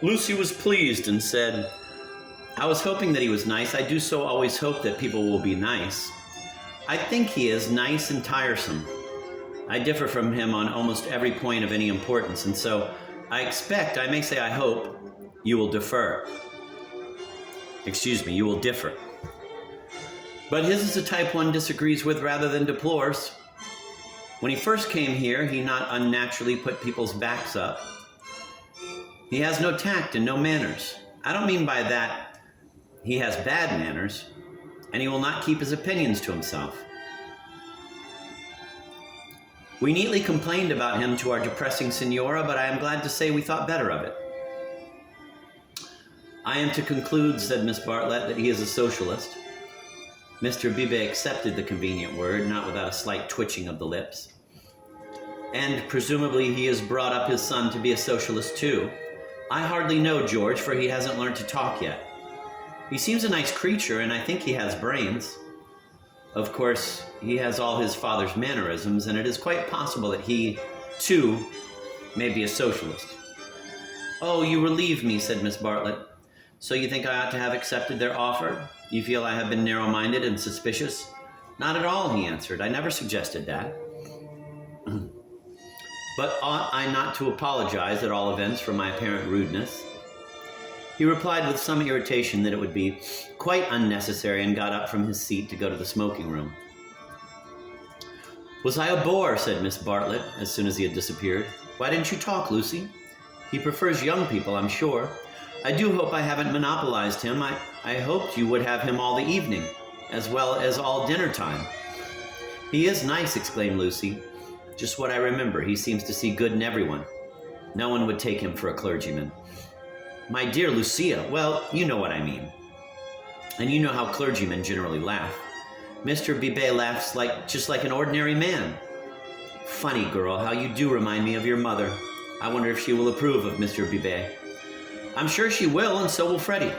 Lucy was pleased and said, "I was hoping that he was nice. I do so always hope that people will be nice. I think he is nice and tiresome. I differ from him on almost every point of any importance, and so I expect, I may say I hope, you will differ. You will differ. But his is a type one disagrees with rather than deplores. When he first came here, he not unnaturally put people's backs up. He has no tact and no manners. I don't mean by that he has bad manners, and he will not keep his opinions to himself. We neatly complained about him to our depressing Signora, but I am glad to say we thought better of it. I am to conclude, said Miss Bartlett, that he is a socialist. Mr. Bibe accepted the convenient word, not without a slight twitching of the lips. And presumably he has brought up his son to be a socialist too. I hardly know George, for he hasn't learned to talk yet. He seems a nice creature, and I think he has brains. Of course, he has all his father's mannerisms, and it is quite possible that he, too, may be a socialist. Oh, you relieve me, said Miss Bartlett. So you think I ought to have accepted their offer? You feel I have been narrow-minded and suspicious? Not at all, he answered. I never suggested that. But ought I not to apologize, at all events, for my apparent rudeness? He replied with some irritation that it would be quite unnecessary, and got up from his seat to go to the smoking room. Was I a bore, said Miss Bartlett, as soon as he had disappeared. Why didn't you talk, Lucy? He prefers young people, I'm sure. I do hope I haven't monopolized him. I hoped you would have him all the evening, as well as all dinner time. He is nice, exclaimed Lucy. Just what I remember. He seems to see good in everyone. No one would take him for a clergyman. My dear Lucia, well, you know what I mean. And you know how clergymen generally laugh. Mr. Bibe laughs just like an ordinary man. Funny girl, how you do remind me of your mother. I wonder if she will approve of Mr. Bibe. I'm sure she will, and so will Freddie.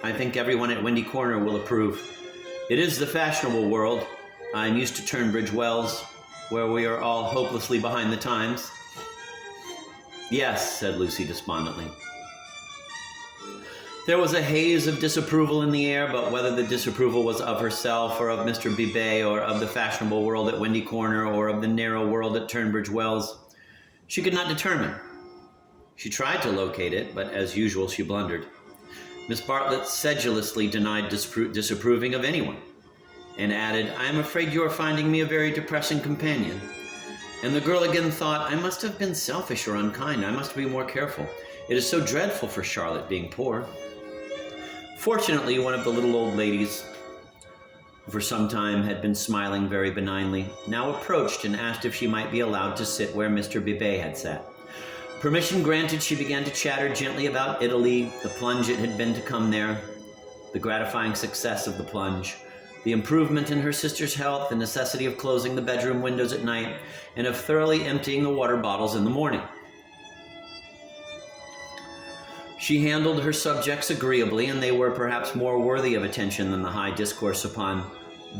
I think everyone at Windy Corner will approve. It is the fashionable world. I'm used to Turnbridge Wells, where we are all hopelessly behind the times. Yes, said Lucy despondently. There was a haze of disapproval in the air, but whether the disapproval was of herself or of Mr. Bibe or of the fashionable world at Windy Corner or of the narrow world at Turnbridge Wells, she could not determine. She tried to locate it, but as usual she blundered. Miss Bartlett sedulously denied disapproving of anyone, and added, I am afraid you are finding me a very depressing companion. And the girl again thought, I must have been selfish or unkind. I must be more careful. It is so dreadful for Charlotte being poor. Fortunately, one of the little old ladies, who for some time had been smiling very benignly, now approached and asked if she might be allowed to sit where Mr. Bibe had sat. Permission granted, she began to chatter gently about Italy, the plunge it had been to come there, the gratifying success of the plunge, the improvement in her sister's health, the necessity of closing the bedroom windows at night, and of thoroughly emptying the water bottles in the morning. She handled her subjects agreeably, and they were perhaps more worthy of attention than the high discourse upon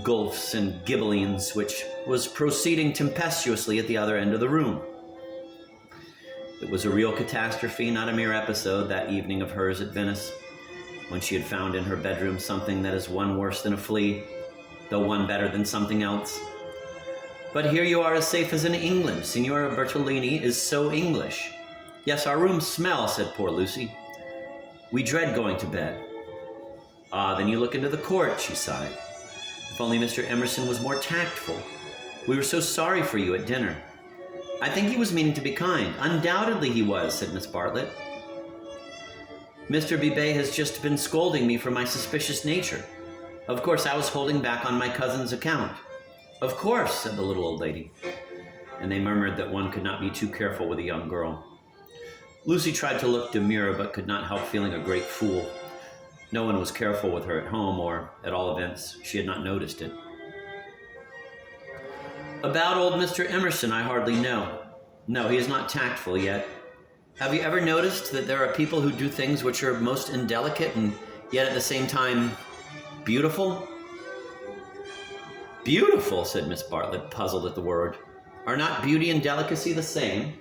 gulfs and Ghibellines, which was proceeding tempestuously at the other end of the room. It was a real catastrophe, not a mere episode, that evening of hers at Venice, when she had found in her bedroom something that is one worse than a flea, though one better than something else. But here you are as safe as in England. Signora Bertolini is so English. Yes, our rooms smell, said poor Lucy. We dread going to bed. Ah, then you look into the court, she sighed. If only Mr. Emerson was more tactful. We were so sorry for you at dinner. I think he was meaning to be kind. Undoubtedly he was, said Miss Bartlett. Mr. Bibe has just been scolding me for my suspicious nature. Of course, I was holding back on my cousin's account. Of course, said the little old lady. And they murmured that one could not be too careful with a young girl. Lucy tried to look demure, but could not help feeling a great fool. No one was careful with her at home, or, at all events, she had not noticed it. About old Mr. Emerson, I hardly know. No, he is not tactful yet. Have you ever noticed that there are people who do things which are most indelicate and yet at the same time beautiful? Beautiful, said Miss Bartlett, puzzled at the word. Are not beauty and delicacy the same?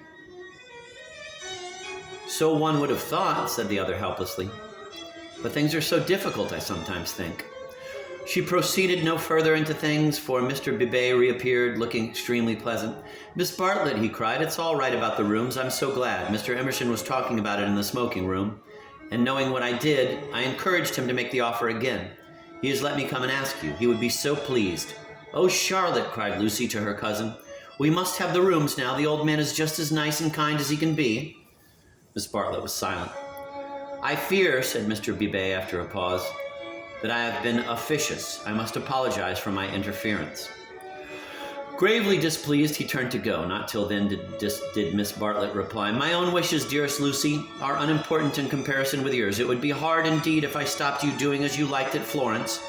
So one would have thought, said the other helplessly. But things are so difficult, I sometimes think. She proceeded no further into things, for Mr. Bidet reappeared, looking extremely pleasant. "Miss Bartlett," he cried, "it's all right about the rooms. I'm so glad. Mr. Emerson was talking about it in the smoking room, and knowing what I did, I encouraged him to make the offer again. He has let me come and ask you. He would be so pleased." "Oh, Charlotte," cried Lucy to her cousin, "we must have the rooms now. The old man is just as nice and kind as he can be." Miss Bartlett was silent. "I fear," said Mr. Bidet after a pause, "that I have been officious. I must apologize for my interference." Gravely displeased, he turned to go. Not till then did Miss Bartlett reply, "My own wishes, dearest Lucy, are unimportant in comparison with yours. It would be hard indeed if I stopped you doing as you liked at Florence,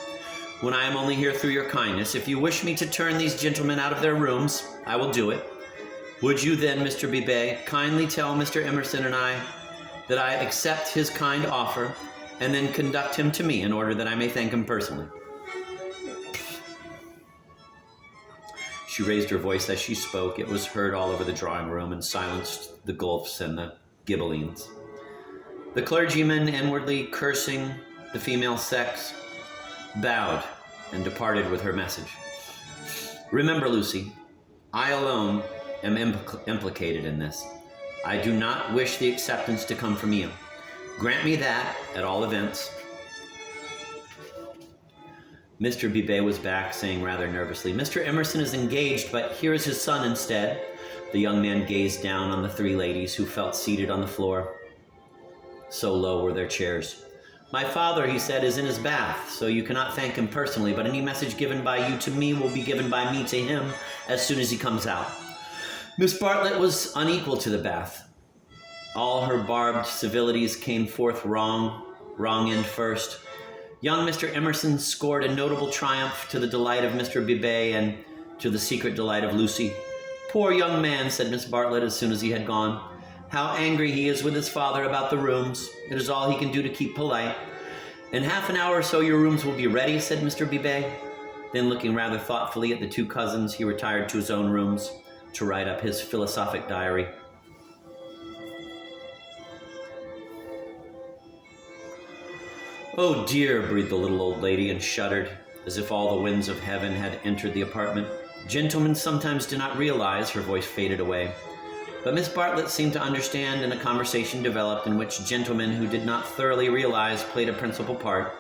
when I am only here through your kindness. If you wish me to turn these gentlemen out of their rooms, I will do it. Would you then, Mr. Bidet, kindly tell Mr. Emerson and I that I accept his kind offer, and then conduct him to me in order that I may thank him personally?" She raised her voice as she spoke. It was heard all over the drawing room and silenced the Gulfs and the Ghibellines. The clergyman, inwardly cursing the female sex, bowed and departed with her message. "Remember, Lucy, I alone am implicated in this. I do not wish the acceptance to come from you. Grant me that, at all events." Mr. Bidet was back, saying rather nervously, "Mr. Emerson is engaged, but here is his son instead." The young man gazed down on the three ladies who felt seated on the floor. So low were their chairs. "My father," he said, "is in his bath, so you cannot thank him personally, but any message given by you to me will be given by me to him as soon as he comes out." Miss Bartlett was unequal to the bath. All her barbed civilities came forth wrong end first. Young Mr. Emerson scored a notable triumph to the delight of Mr. Bidet and to the secret delight of Lucy. "Poor young man," said Miss Bartlett as soon as he had gone. "How angry he is with his father about the rooms. It is all he can do to keep polite." "In half an hour or so your rooms will be ready," said Mr. Bidet. Then, looking rather thoughtfully at the two cousins, he retired to his own rooms to write up his philosophic diary. "Oh dear," breathed the little old lady and shuddered, as if all the winds of heaven had entered the apartment. "Gentlemen sometimes do not realize," her voice faded away. But Miss Bartlett seemed to understand, and a conversation developed in which gentlemen who did not thoroughly realize played a principal part.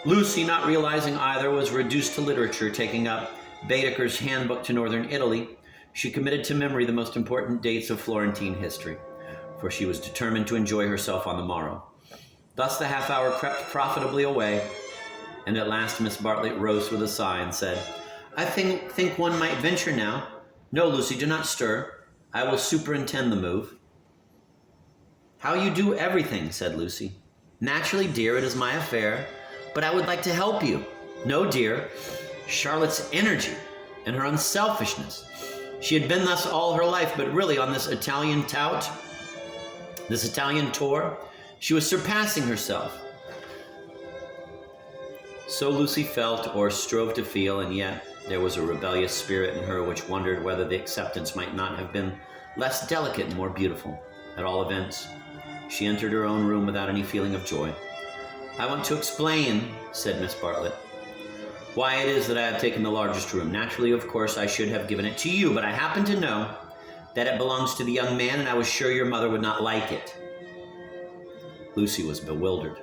Lucy, not realizing either, was reduced to literature, taking up Baedeker's Handbook to Northern Italy. She committed to memory the most important dates of Florentine history, for she was determined to enjoy herself on the morrow. Thus the half-hour crept profitably away, and at last Miss Bartlett rose with a sigh and said, "I think one might venture now." "No, Lucy, do not stir. I will superintend the move." "How you do everything," said Lucy. "Naturally, dear, it is my affair, but I would like to help you." "No, dear, Charlotte's energy and her unselfishness. She had been thus all her life, but really on this Italian tour, she was surpassing herself." So Lucy felt, or strove to feel, and yet there was a rebellious spirit in her which wondered whether the acceptance might not have been less delicate and more beautiful. At all events, she entered her own room without any feeling of joy. "I want to explain," said Miss Bartlett, "why it is that I have taken the largest room. Naturally, of course, I should have given it to you, but I happen to know that it belongs to the young man, and I was sure your mother would not like it." Lucy was bewildered.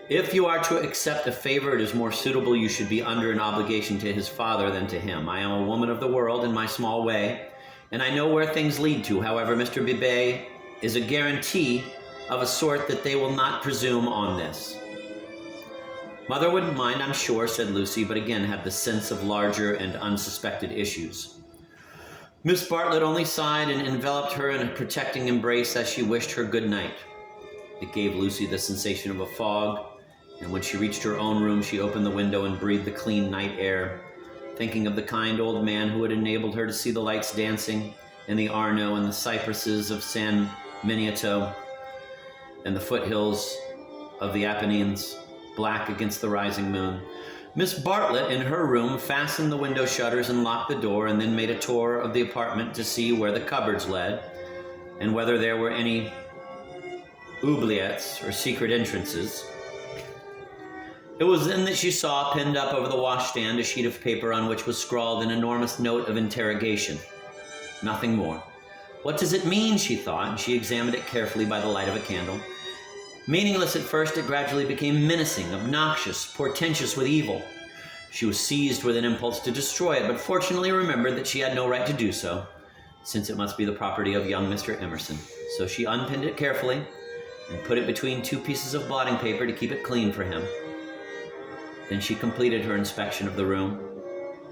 "If you are to accept a favor, it is more suitable you should be under an obligation to his father than to him. I am a woman of the world in my small way, and I know where things lead to. However, Mr. Bidet is a guarantee of a sort that they will not presume on this." "Mother wouldn't mind, I'm sure," said Lucy, but again had the sense of larger and unsuspected issues. Miss Bartlett only sighed and enveloped her in a protecting embrace as she wished her good night. It gave Lucy the sensation of a fog, and when she reached her own room, she opened the window and breathed the clean night air, thinking of the kind old man who had enabled her to see the lights dancing in the Arno and the cypresses of San Miniato and the foothills of the Apennines, black against the rising moon. Miss Bartlett, in her room, fastened the window shutters and locked the door, and then made a tour of the apartment to see where the cupboards led. and whether there were any oubliettes or secret entrances. It was then that she saw pinned up over the washstand a sheet of paper on which was scrawled an enormous note of interrogation. Nothing more. What does it mean, she thought, and she examined it carefully by the light of a candle. Meaningless at first, it gradually became menacing, obnoxious, portentous with evil. She was seized with an impulse to destroy it, but fortunately remembered that she had no right to do so, since it must be the property of young Mr. Emerson. So she unpinned it carefully and put it between two pieces of blotting paper to keep it clean for him. Then she completed her inspection of the room,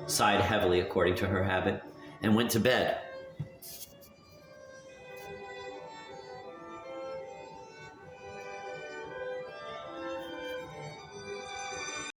sighed heavily according to her habit, and went to bed.